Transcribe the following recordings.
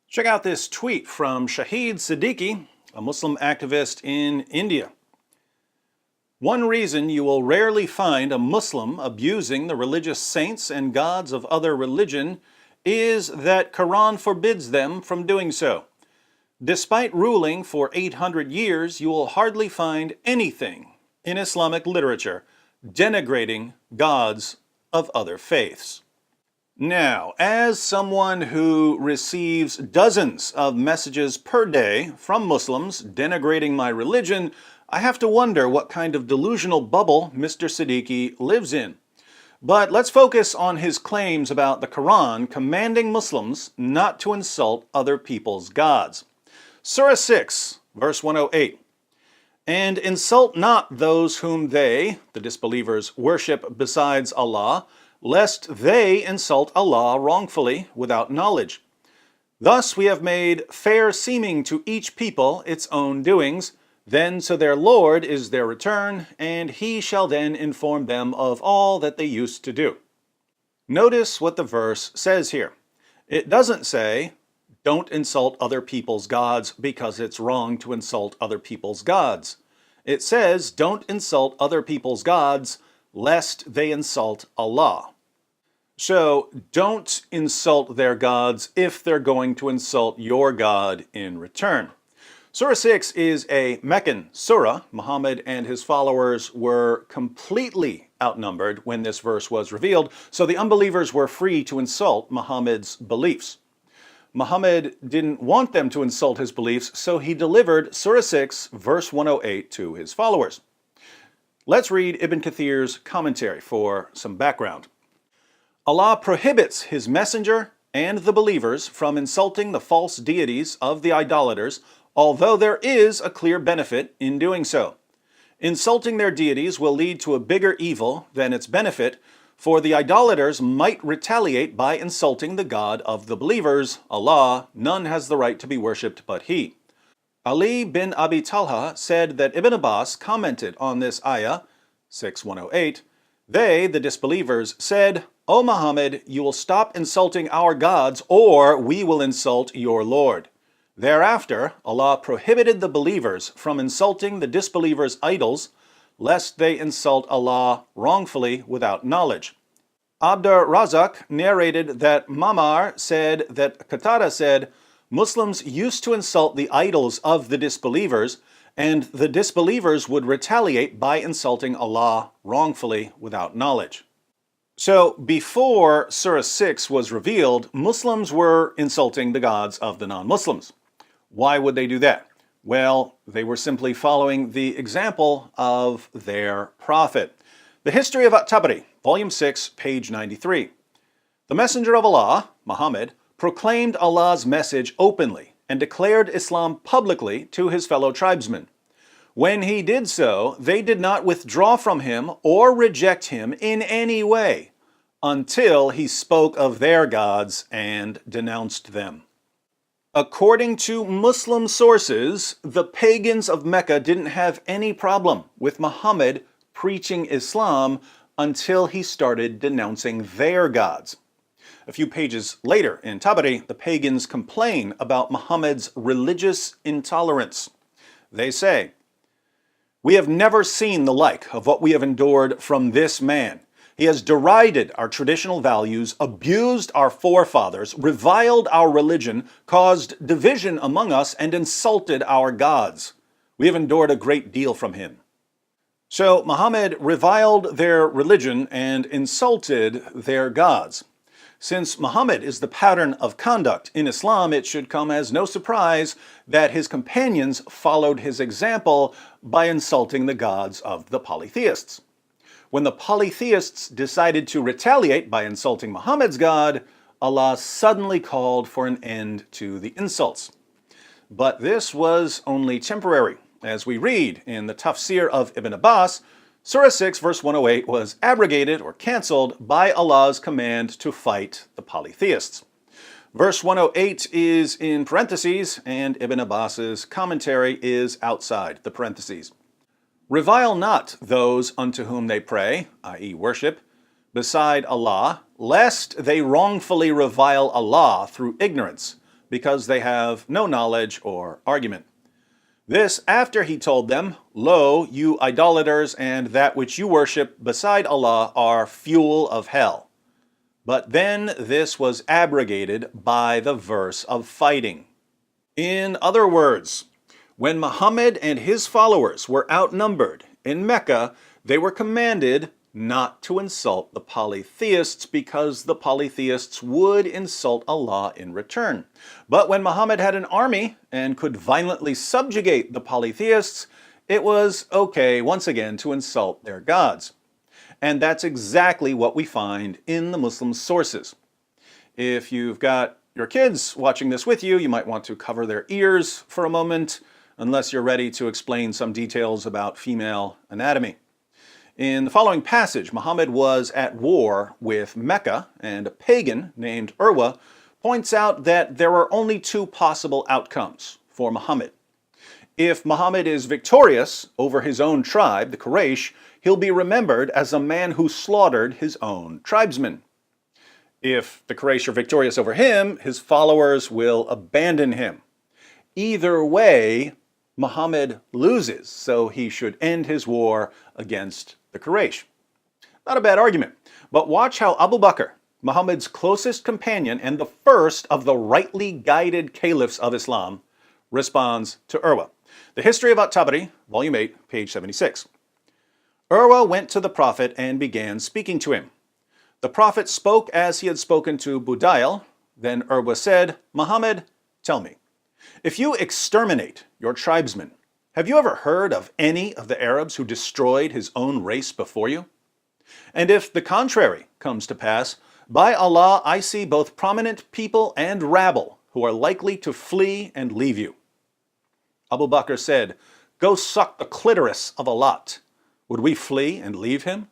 Check out this tweet from Shahid Siddiqui, a Muslim activist in India. One reason you will rarely find a Muslim abusing the religious saints and gods of other religion is that Quran forbids them from doing so. Despite ruling for 800 years, you will hardly find anything in Islamic literature denigrating gods of other faiths. Now, as someone who receives dozens of messages per day from Muslims denigrating my religion, I have to wonder what kind of delusional bubble Mr. Siddiqui lives in. But let's focus on his claims about the Quran commanding Muslims not to insult other people's gods. Surah 6, verse 108. And insult not those whom they, the disbelievers, worship besides Allah, lest they insult Allah wrongfully without knowledge. Thus we have made fair seeming to each people its own doings, then to their Lord is their return, and he shall then inform them of all that they used to do. Notice what the verse says here. It doesn't say, don't insult other people's gods because it's wrong to insult other people's gods. It says, don't insult other people's gods lest they insult Allah. So don't insult their gods if they're going to insult your God in return. Surah 6 is a Meccan surah. Muhammad and his followers were completely outnumbered when this verse was revealed, so the unbelievers were free to insult Muhammad's beliefs. Muhammad didn't want them to insult his beliefs, so he delivered Surah 6, verse 108 to his followers. Let's read Ibn Kathir's commentary for some background. Allah prohibits his messenger and the believers from insulting the false deities of the idolaters, although there is a clear benefit in doing so. Insulting their deities will lead to a bigger evil than its benefit, for the idolaters might retaliate by insulting the God of the believers, Allah. None has the right to be worshipped but He. Ali bin Abi Talha said that Ibn Abbas commented on this ayah, 6:108, they, the disbelievers, said, O Muhammad, you will stop insulting our gods or we will insult your Lord. Thereafter, Allah prohibited the believers from insulting the disbelievers' idols, lest they insult Allah wrongfully without knowledge. Abdur Razak narrated that Mamar said that Qatada said, Muslims used to insult the idols of the disbelievers, and the disbelievers would retaliate by insulting Allah wrongfully without knowledge. So before Surah 6 was revealed, Muslims were insulting the gods of the non-Muslims. Why would they do that? Well, they were simply following the example of their prophet. The History of At-Tabari, Volume 6, page 93. The Messenger of Allah, Muhammad, proclaimed Allah's message openly and declared Islam publicly to his fellow tribesmen. When he did so, they did not withdraw from him or reject him in any way until he spoke of their gods and denounced them. According to Muslim sources, the pagans of Mecca didn't have any problem with Muhammad preaching Islam until he started denouncing their gods. A few pages later in Tabari, the pagans complain about Muhammad's religious intolerance. They say, we have never seen the like of what we have endured from this man. He has derided our traditional values, abused our forefathers, reviled our religion, caused division among us, and insulted our gods. We have endured a great deal from him. So Muhammad reviled their religion and insulted their gods. Since Muhammad is the pattern of conduct in Islam, it should come as no surprise that his companions followed his example by insulting the gods of the polytheists. When the polytheists decided to retaliate by insulting Muhammad's God, Allah suddenly called for an end to the insults. But this was only temporary. As we read in the Tafsir of Ibn Abbas, Surah 6 verse 108 was abrogated or cancelled by Allah's command to fight the polytheists. Verse 108 is in parentheses, and Ibn Abbas's commentary is outside the parentheses. Revile not those unto whom they pray, i.e. worship, beside Allah, lest they wrongfully revile Allah through ignorance, because they have no knowledge or argument. This after he told them, Lo, you idolaters, and that which you worship beside Allah are fuel of hell. But then this was abrogated by the verse of fighting. In other words, when Muhammad and his followers were outnumbered in Mecca, they were commanded not to insult the polytheists because the polytheists would insult Allah in return. But when Muhammad had an army and could violently subjugate the polytheists, it was okay once again to insult their gods. And that's exactly what we find in the Muslim sources. If you've got your kids watching this with you, you might want to cover their ears for a moment, unless you're ready to explain some details about female anatomy. In the following passage, Muhammad was at war with Mecca, and a pagan named Urwa points out that there are only two possible outcomes for Muhammad. If Muhammad is victorious over his own tribe, the Quraysh, he'll be remembered as a man who slaughtered his own tribesmen. If the Quraysh are victorious over him, his followers will abandon him. Either way, Muhammad loses, so he should end his war against the Quraysh. Not a bad argument, but watch how Abu Bakr, Muhammad's closest companion and the first of the rightly guided caliphs of Islam, responds to Urwa. The History of At-Tabari, Volume 8, page 76. Urwa went to the Prophet and began speaking to him. The Prophet spoke as he had spoken to Budayl. Then Urwa said, Muhammad, tell me, if you exterminate your tribesmen, have you ever heard of any of the Arabs who destroyed his own race before you? And if the contrary comes to pass, by Allah I see both prominent people and rabble who are likely to flee and leave you. Abu Bakr said, Go suck the clitoris of Alat. Would we flee and leave him?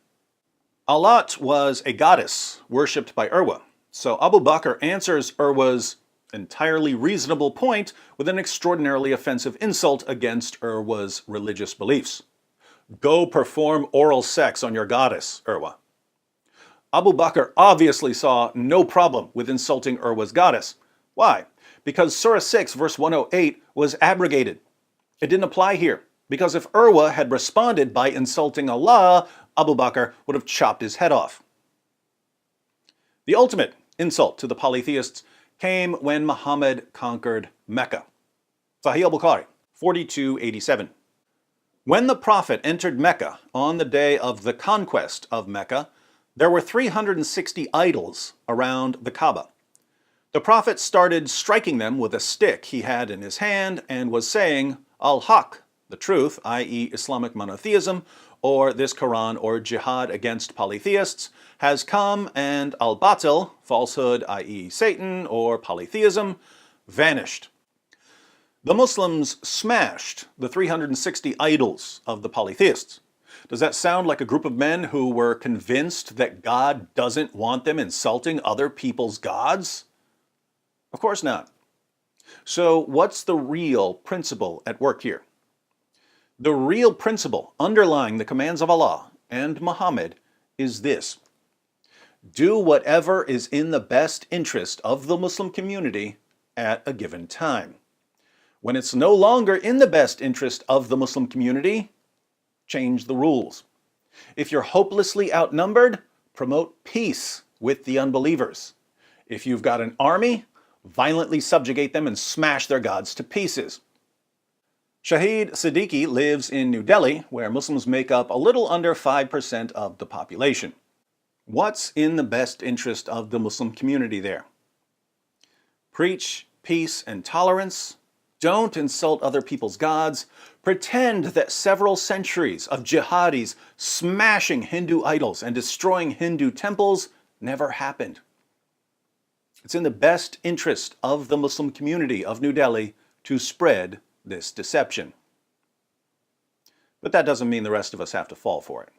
Alat was a goddess worshipped by Urwa. So Abu Bakr answers Urwa's entirely reasonable point with an extraordinarily offensive insult against Urwa's religious beliefs. Go perform oral sex on your goddess, Urwa. Abu Bakr obviously saw no problem with insulting Urwa's goddess. Why? Because Surah 6, verse 108 was abrogated. It didn't apply here, because if Urwa had responded by insulting Allah, Abu Bakr would have chopped his head off. The ultimate insult to the polytheists came when Muhammad conquered Mecca. Sahih al-Bukhari, 4287. When the Prophet entered Mecca on the day of the conquest of Mecca, there were 360 idols around the Kaaba. The Prophet started striking them with a stick he had in his hand and was saying, Al-Haq, the truth, i.e. Islamic monotheism, or this Quran or jihad against polytheists, has come, and al-batil, falsehood, i.e. Satan or polytheism, vanished. The Muslims smashed the 360 idols of the polytheists. Does that sound like a group of men who were convinced that God doesn't want them insulting other people's gods? Of course not. So what's the real principle at work here? The real principle underlying the commands of Allah and Muhammad is this: do whatever is in the best interest of the Muslim community at a given time. When it's no longer in the best interest of the Muslim community, change the rules. If you're hopelessly outnumbered, promote peace with the unbelievers. If you've got an army, violently subjugate them and smash their gods to pieces. Shahid Siddiqui lives in New Delhi, where Muslims make up a little under 5% of the population. What's in the best interest of the Muslim community there? Preach peace and tolerance. Don't insult other people's gods. Pretend that several centuries of jihadis smashing Hindu idols and destroying Hindu temples never happened. It's in the best interest of the Muslim community of New Delhi to spread this deception. But that doesn't mean the rest of us have to fall for it.